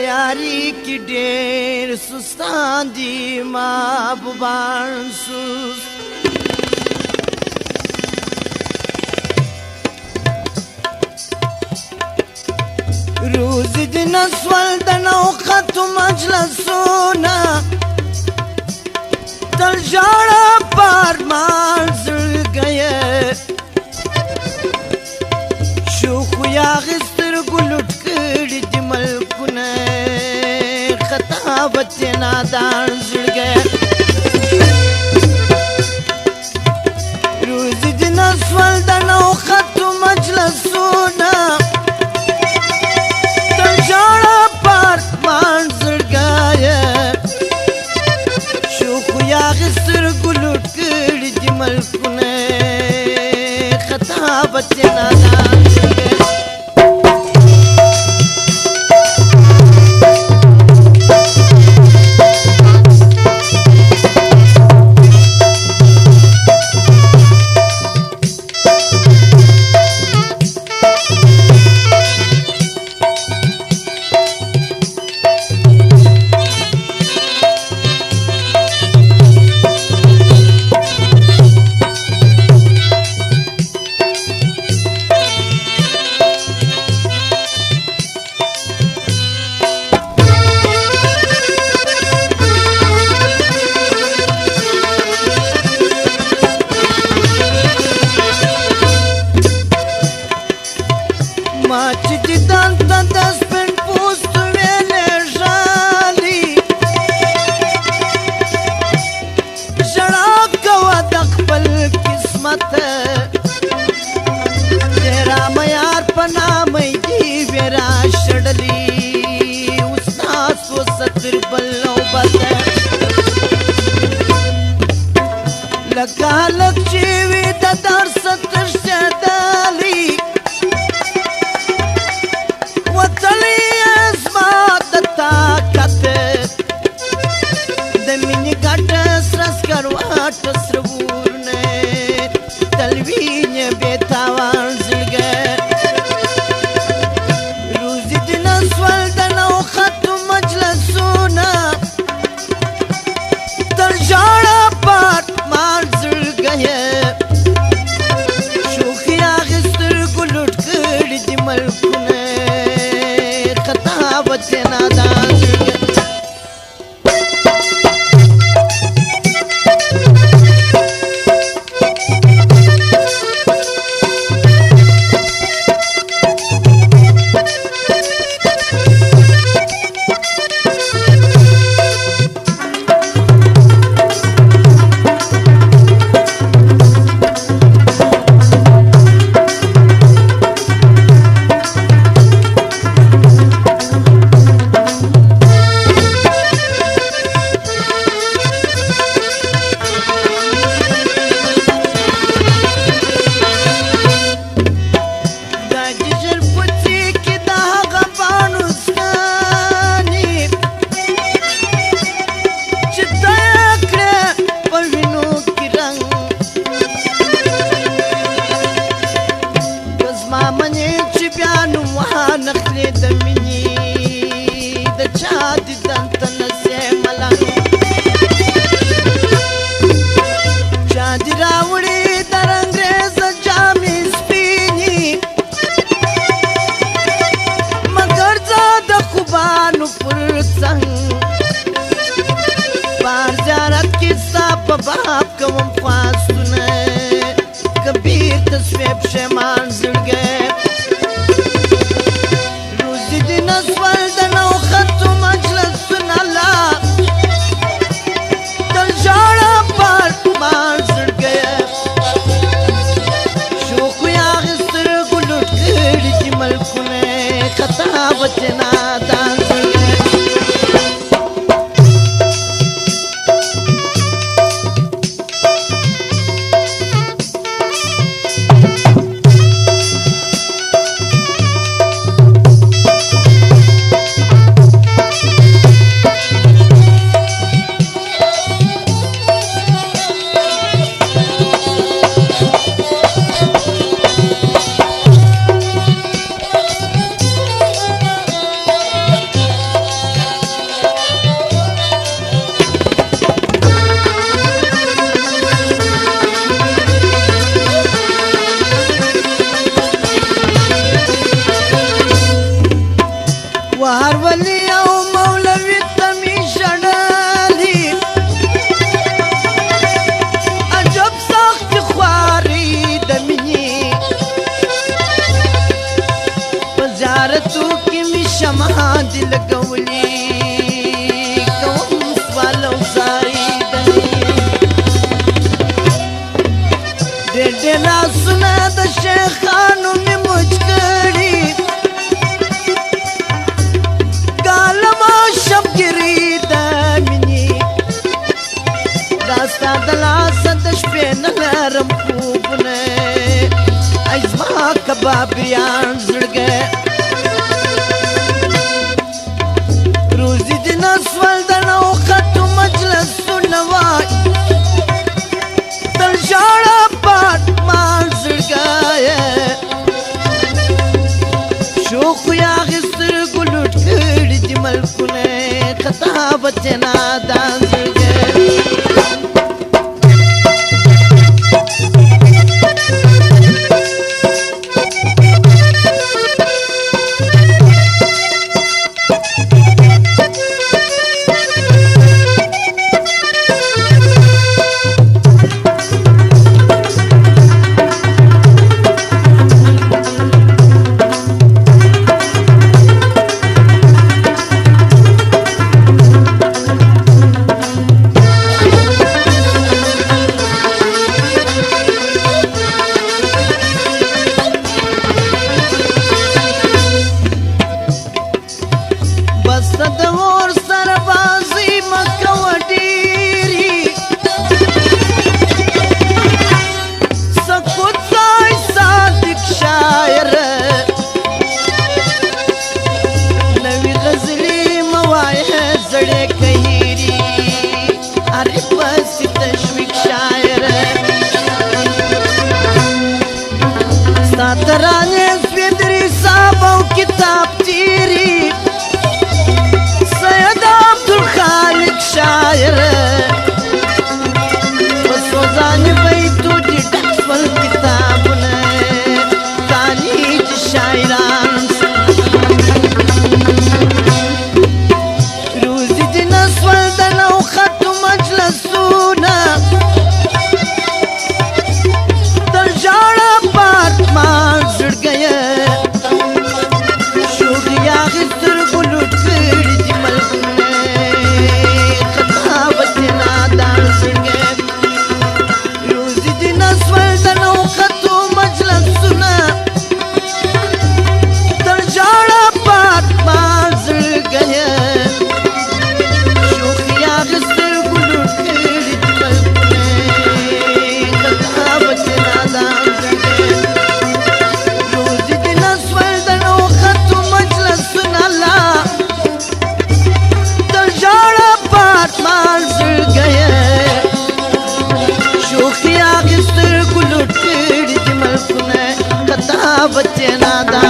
یاری کی ډېر سستان دي محبوبان سوست روز دن اسول د نوخت مجلسونه تل ژړه پارمان زړګیه شوخ یا غستر ګلټ کړي د ملکونه خطابت نادان زړګیه روز دن اسول د نوخت مجلسونه ملکونه خطابت نادان لکالک چیوی د درس ترشدالی وطلی ازما د طاقت د مینی ګټ سرس کروات سرورنه تلوین بیتاوان زلګه روزی دن اسول د نو خط مجلسونه تل ژړه پات شوخیا غستر ګلټ کړي د ملکونه خطابت نادان बाप कवम ख्वास्तुने कबीर तस्वे पशेमान زړګه روزي دن اسول د نو خط مجلسونه لا تل ژړه پارمان زړګه شوخ یا غستر ګلټ کړي د ملکونه خطابت نادان هر ولی او مولوی تمی شړلی عجب سخت خواري د مینې په زیارتو کې مې شمع دي لګولي کوم سوال او ځای ډېر لاسونه د شیخانو مې موج کړي کالم او شبګري د مینې دا ستا د لاسه د شپې نه لرم خوبونه ای زما کبابیان زړګی روزي دې نسول د نوختو مجلسونه وای تل ژاړه پات مان زړګی شوق یا غستر ګلوټ کړي دي ملکونه خطا بچه نادان زړګی ترانه سویدری صاحب او کتاب تیری سید عبدالخالق شاعر وسوزان بیتو دی ډکول کتابونه تانی دی شاعران روزی دی نسول د نوخت مجلسونه تر ژاړه پات مان زړګی شوق یا غستر ګلوټ کړي دي ملکونه خطا بچه نادان زړګی روزي دې نسول د نوختو مجلسونه تر ژاړه پات مان زړګی شوق یا غستر ګلوټ کړي دي ملکونه خطا بچه نادان बच्चे नादा